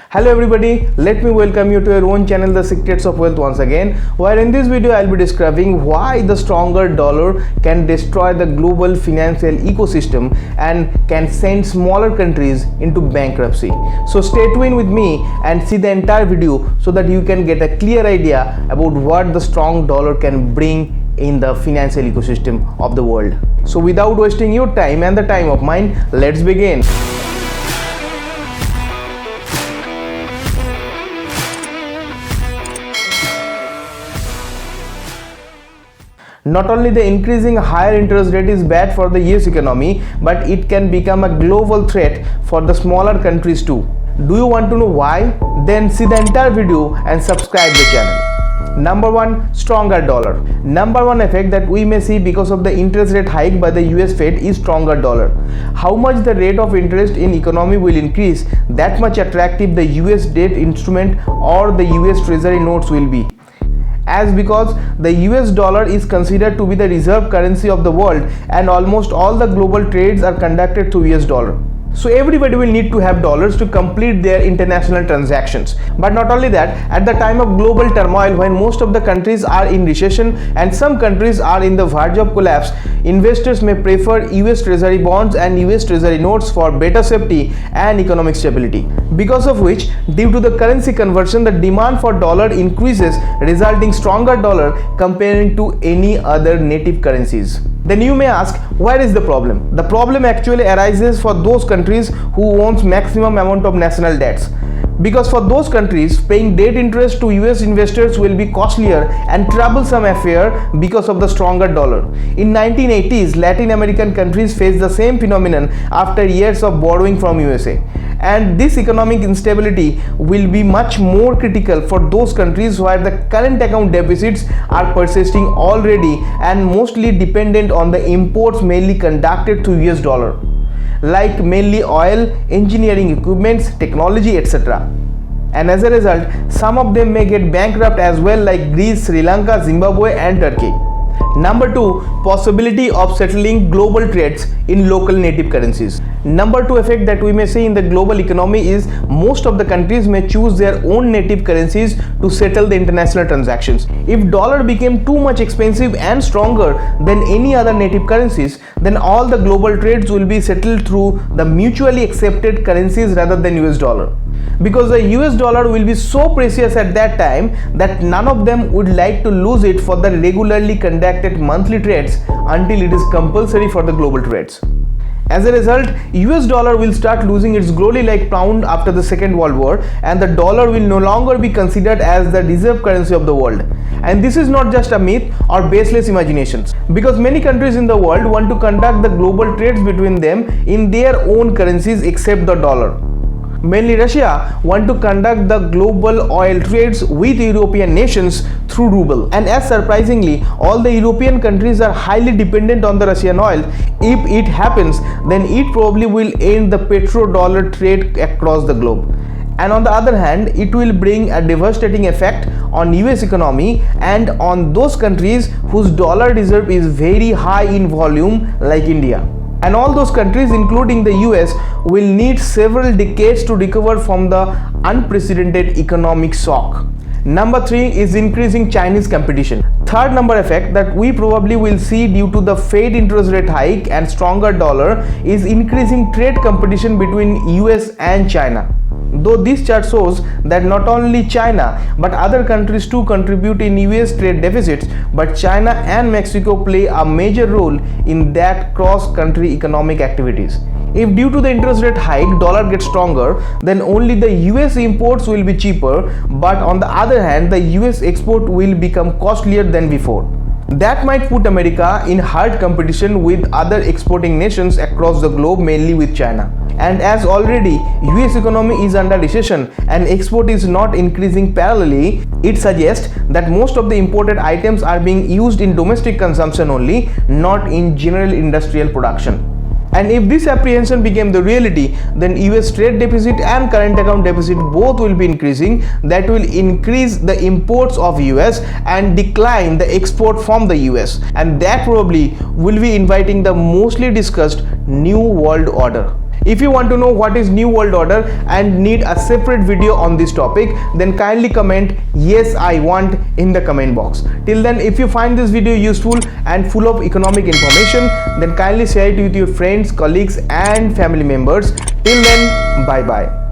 Hello everybody, let me welcome you to your own channel The Secrets of Wealth once again, where in this video I'll be describing why the stronger dollar can destroy the global financial ecosystem and can send smaller countries into bankruptcy. So stay tuned with me and see the entire video so that you can get a clear idea about what the strong dollar can bring in the financial ecosystem of the world. So without wasting your time and the time of mine, let's begin. Not only the increasing higher interest rate is bad for the US economy, but it can become a global threat for the smaller countries too. Do you want to know why? Then see the entire video and subscribe the channel. Number 1, stronger dollar. Number 1 effect that we may see because of the interest rate hike by the US Fed is stronger dollar. How much the rate of interest in economy will increase, that much attractive the US debt instrument or the US Treasury notes will be. As because the US dollar is considered to be the reserve currency of the world and almost all the global trades are conducted through US dollar. So everybody will need to have dollars to complete their international transactions. But not only that, at the time of global turmoil when most of the countries are in recession and some countries are in the verge of collapse, investors may prefer US Treasury bonds and US Treasury notes for better safety and economic stability. Because of which, due to the currency conversion, the demand for dollar increases, resulting stronger dollar comparing to any other native currencies. Then you may ask, where is the problem? The problem actually arises for those countries who owns maximum amount of national debts. Because for those countries, paying debt interest to US investors will be costlier and troublesome affair because of the stronger dollar. In 1980s, Latin American countries faced the same phenomenon after years of borrowing from USA. And this economic instability will be much more critical for those countries where the current account deficits are persisting already and mostly dependent on the imports mainly conducted through US dollar, like mainly oil, engineering equipments, technology, etc. And as a result, some of them may get bankrupt as well, like Greece, Sri Lanka, Zimbabwe and Turkey. Number 2, possibility of settling global trades in local native currencies. Number 2 effect that we may see in the global economy is most of the countries may choose their own native currencies to settle the international transactions. If dollar became too much expensive and stronger than any other native currencies, then all the global trades will be settled through the mutually accepted currencies rather than US dollar. Because the US dollar will be so precious at that time that none of them would like to lose it for the regularly conducted monthly trades until it is compulsory for the global trades. As a result, US dollar will start losing its glory like pound after the Second World War, and the dollar will no longer be considered as the reserve currency of the world. And this is not just a myth or baseless imaginations, because many countries in the world want to conduct the global trades between them in their own currencies except the dollar. Mainly Russia want to conduct the global oil trades with European nations through ruble. And as surprisingly, all the European countries are highly dependent on the Russian oil. If it happens, then it probably will end the petrodollar trade across the globe. And on the other hand, it will bring a devastating effect on US economy and on those countries whose dollar reserve is very high in volume, like India. And all those countries, including the US, will need several decades to recover from the unprecedented economic shock. Number 3 is increasing Chinese competition. Third number effect that we probably will see due to the Fed interest rate hike and stronger dollar is increasing trade competition between US and China. Though this chart shows that not only China but other countries too contribute in US trade deficits, but China and Mexico play a major role in that cross-country economic activities. If due to the interest rate hike dollar gets stronger, then only the US imports will be cheaper, but on the other hand the US export will become costlier than before. That might put America in hard competition with other exporting nations across the globe, mainly with China. And as already US economy is under recession and export is not increasing parallelly, it suggests that most of the imported items are being used in domestic consumption only, not in general industrial production. And if this apprehension became the reality, then US trade deficit and current account deficit both will be increasing. That will increase the imports of US and decline the export from the US, and that probably will be inviting the mostly discussed new world order. If you want to know what is New World Order and need a separate video on this topic, then kindly comment yes I want in the comment box. Till then, if you find this video useful and full of economic information, then kindly share it with your friends, colleagues and family members. Till then, bye bye.